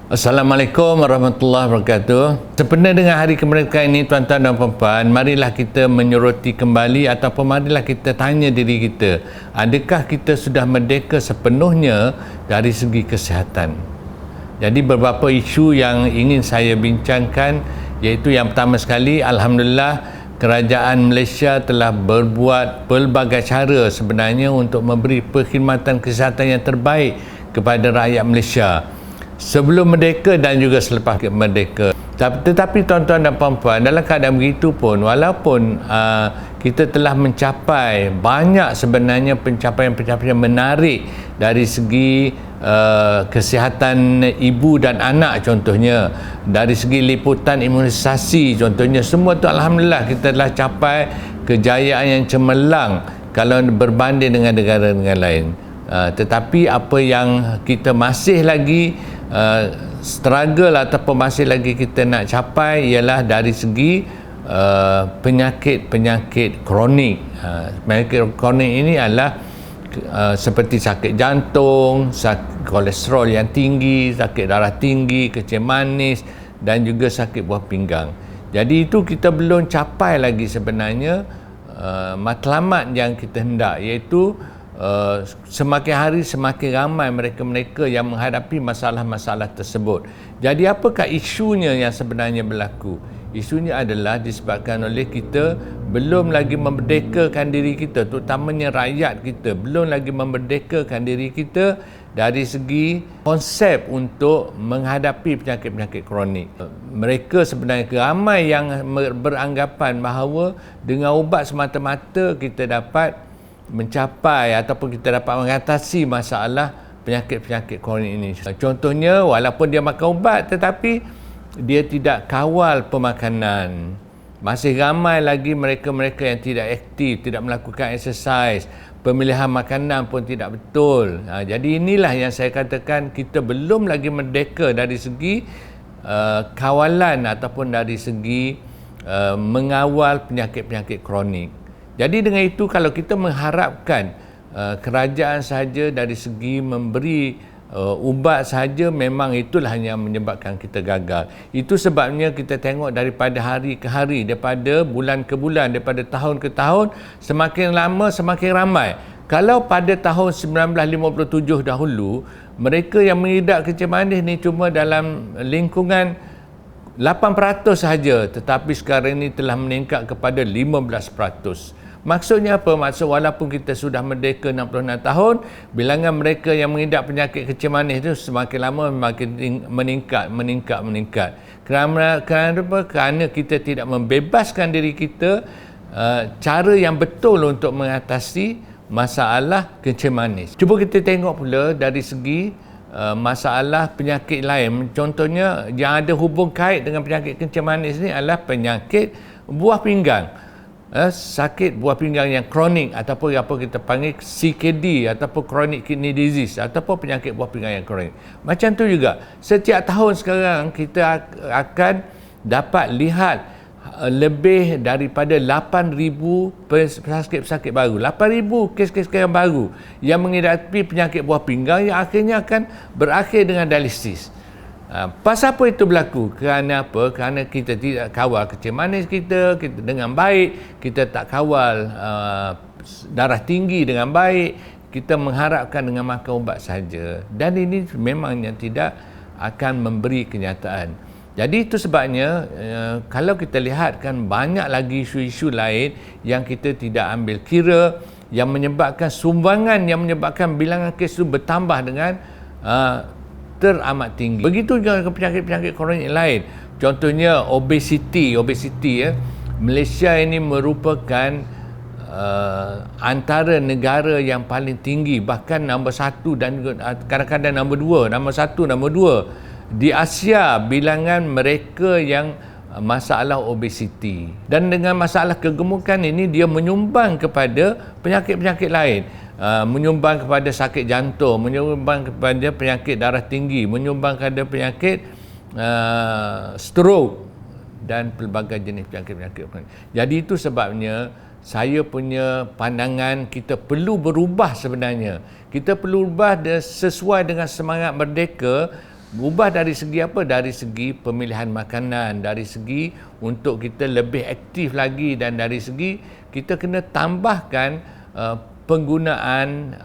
Assalamualaikum warahmatullahi wabarakatuh. Sempena dengan hari kemerdekaan ini, tuan-tuan dan puan-puan, marilah kita menyoroti kembali ataupun marilah kita tanya diri kita, adakah kita sudah merdeka sepenuhnya dari segi kesihatan? Jadi beberapa isu yang ingin saya bincangkan, iaitu yang pertama sekali, alhamdulillah kerajaan Malaysia telah berbuat pelbagai cara sebenarnya untuk memberi perkhidmatan kesihatan yang terbaik kepada rakyat Malaysia sebelum merdeka dan juga selepas merdeka. Tetapi tuan-tuan dan puan-puan, dalam keadaan begitu pun, walaupun kita telah mencapai banyak sebenarnya pencapaian-pencapaian menarik dari segi kesihatan ibu dan anak contohnya, dari segi liputan imunisasi contohnya, semua tu alhamdulillah kita telah capai kejayaan yang cemerlang kalau berbanding dengan negara-negara lain. Tetapi apa yang kita masih lagi struggle ataupun masih lagi kita nak capai ialah dari segi penyakit-penyakit kronik. Penyakit kronik ini adalah seperti sakit jantung, kolesterol yang tinggi, sakit darah tinggi, kencing manis dan juga sakit buah pinggang. Jadi itu kita belum capai lagi sebenarnya matlamat yang kita hendak, iaitu semakin hari semakin ramai mereka-mereka yang menghadapi masalah-masalah tersebut. Jadi apakah isunya yang sebenarnya berlaku? Isunya adalah disebabkan oleh kita belum lagi memerdekakan diri kita, terutamanya rakyat kita belum lagi memerdekakan diri kita dari segi konsep untuk menghadapi penyakit-penyakit kronik. Mereka sebenarnya ramai yang beranggapan bahawa dengan ubat semata-mata kita dapat mencapai ataupun kita dapat mengatasi masalah penyakit-penyakit kronik ini. Contohnya, walaupun dia makan ubat tetapi dia tidak kawal pemakanan. Masih ramai lagi mereka-mereka yang tidak aktif, tidak melakukan exercise, pemilihan makanan pun tidak betul. Jadi inilah yang saya katakan kita belum lagi merdeka dari segi kawalan ataupun dari segi mengawal penyakit-penyakit kronik. Jadi dengan itu, kalau kita mengharapkan kerajaan sahaja dari segi memberi ubat sahaja, memang itulah yang menyebabkan kita gagal. Itu sebabnya kita tengok daripada hari ke hari, daripada bulan ke bulan, daripada tahun ke tahun, semakin lama semakin ramai. Kalau pada tahun 1957 dahulu, mereka yang mengidap kencing manis ni cuma dalam lingkungan 8% sahaja, tetapi sekarang ini telah meningkat kepada 15%. Maksudnya apa? Maksud walaupun kita sudah merdeka 66 tahun, bilangan mereka yang mengidap penyakit kencing manis itu semakin lama semakin meningkat. Kerana apa? Kerana kita tidak membebaskan diri kita cara yang betul untuk mengatasi masalah kencing manis. Cuba kita tengok pula dari segi masalah penyakit lain. Contohnya yang ada hubung kait dengan penyakit kencing manis ni adalah penyakit buah pinggang. Sakit buah pinggang yang kronik ataupun apa kita panggil CKD ataupun chronic kidney disease ataupun penyakit buah pinggang yang kronik. Macam tu juga, setiap tahun sekarang kita akan dapat lihat lebih daripada 8,000 pesakit-pesakit baru, 8,000 kes-kes yang baru yang menghadapi penyakit buah pinggang yang akhirnya akan berakhir dengan dialisis. Pasal apa itu berlaku? Kerana apa? Kerana kita tidak kawal kencing manis kita dengan baik, kita tak kawal darah tinggi dengan baik, kita mengharapkan dengan makan ubat saja, dan ini memangnya tidak akan memberi kenyataan. Jadi itu sebabnya kalau kita lihat kan banyak lagi isu-isu lain yang kita tidak ambil kira, yang menyebabkan sumbangan, yang menyebabkan bilangan kes itu bertambah dengan teramat tinggi. Begitu juga penyakit-penyakit kronik lain. Contohnya obesiti ya. Malaysia ini merupakan antara negara yang paling tinggi, bahkan nombor 1 dan kadang-kadang nombor 2, nombor 1, nombor 2 di Asia bilangan mereka yang masalah obesiti. Dan dengan masalah kegemukan ini, dia menyumbang kepada penyakit-penyakit lain. Menyumbang kepada sakit jantung, menyumbang kepada penyakit darah tinggi, menyumbang kepada penyakit stroke dan pelbagai jenis penyakit-penyakit. Jadi itu sebabnya saya punya pandangan kita perlu berubah sebenarnya. Kita perlu berubah sesuai dengan semangat merdeka Berubah dari segi apa? Dari segi pemilihan makanan, dari segi untuk kita lebih aktif lagi, dan dari segi kita kena tambahkan penggunaan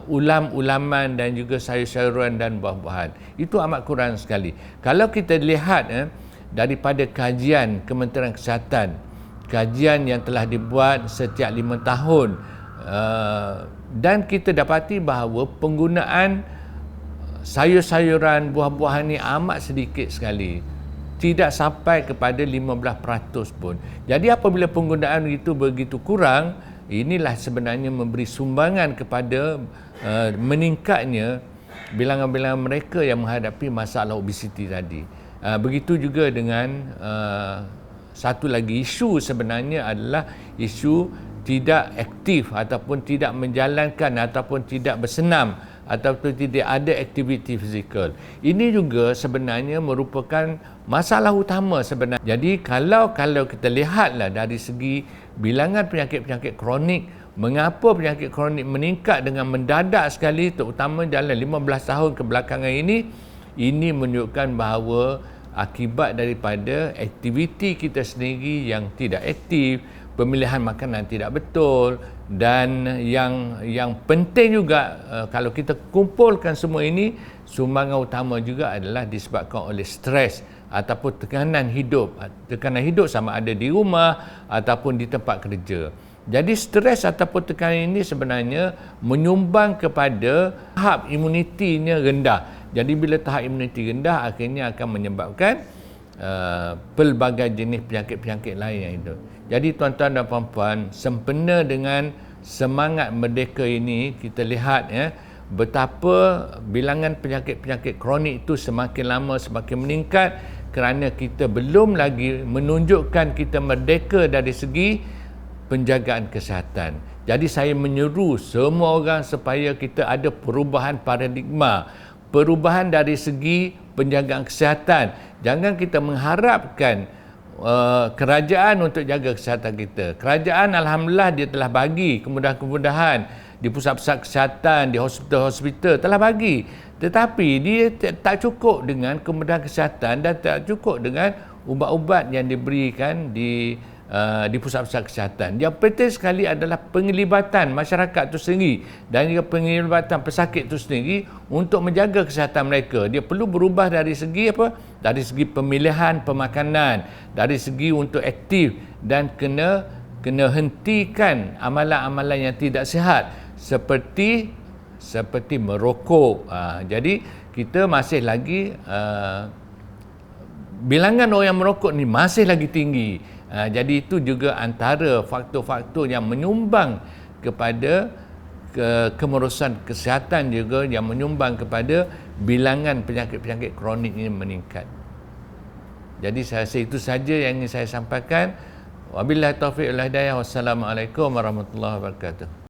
ulam-ulaman dan juga sayur-sayuran dan buah-buahan. Itu amat kurang sekali. Kalau kita lihat daripada kajian Kementerian Kesihatan, kajian yang telah dibuat setiap 5 tahun, dan kita dapati bahawa penggunaan sayur-sayuran, buah-buahan ni amat sedikit sekali. Tidak sampai kepada 15% pun. Jadi apabila penggunaan itu begitu kurang, inilah sebenarnya memberi sumbangan kepada meningkatnya bilangan-bilangan mereka yang menghadapi masalah obesiti tadi. Begitu juga dengan satu lagi isu sebenarnya adalah isu tidak aktif ataupun tidak menjalankan ataupun tidak bersenam ataupun tidak ada aktiviti fizikal. Ini juga sebenarnya merupakan masalah utama sebenarnya. Jadi kalau kita lihatlah dari segi bilangan penyakit-penyakit kronik, mengapa penyakit kronik meningkat dengan mendadak sekali, terutama dalam 15 tahun kebelakangan ini menunjukkan bahawa akibat daripada aktiviti kita sendiri yang tidak aktif, pemilihan makanan tidak betul, dan yang penting juga kalau kita kumpulkan semua ini, sumbangan utama juga adalah disebabkan oleh stres ataupun tekanan hidup. Tekanan hidup sama ada di rumah ataupun di tempat kerja. Jadi stres ataupun tekanan ini sebenarnya menyumbang kepada tahap imunitinya rendah. Jadi bila tahap imuniti rendah, akhirnya akan menyebabkan pelbagai jenis penyakit-penyakit lain yang itu. Jadi tuan-tuan dan puan-puan, sempena dengan semangat merdeka ini, kita lihat betapa bilangan penyakit-penyakit kronik itu semakin lama semakin meningkat, kerana kita belum lagi menunjukkan kita merdeka dari segi penjagaan kesihatan. Jadi saya menyeru semua orang supaya kita ada perubahan paradigma, perubahan dari segi penjagaan kesihatan. Jangan kita mengharapkan kerajaan untuk jaga kesihatan kita. Kerajaan alhamdulillah dia telah bagi kemudahan-kemudahan di pusat-pusat kesihatan, di hospital-hospital telah bagi. Tetapi dia tak cukup dengan kemudahan kesihatan dan tak cukup dengan ubat-ubat yang diberikan di pusat-pusat kesihatan. Yang penting sekali adalah penglibatan masyarakat itu sendiri dan juga penglibatan pesakit itu sendiri untuk menjaga kesihatan mereka. Dia perlu berubah dari segi apa? Dari segi pemilihan pemakanan, dari segi untuk aktif, dan kena hentikan amalan-amalan yang tidak sihat seperti merokok. Jadi kita masih lagi bilangan orang yang merokok ni masih lagi tinggi. Jadi itu juga antara faktor-faktor yang menyumbang kepada kemerosakan kesihatan, juga yang menyumbang kepada bilangan penyakit-penyakit kronik ini meningkat. Jadi saya rasa itu saja yang ingin saya sampaikan. Wabillahi taufiq wal hidayah. Wassalamualaikum warahmatullahi wabarakatuh.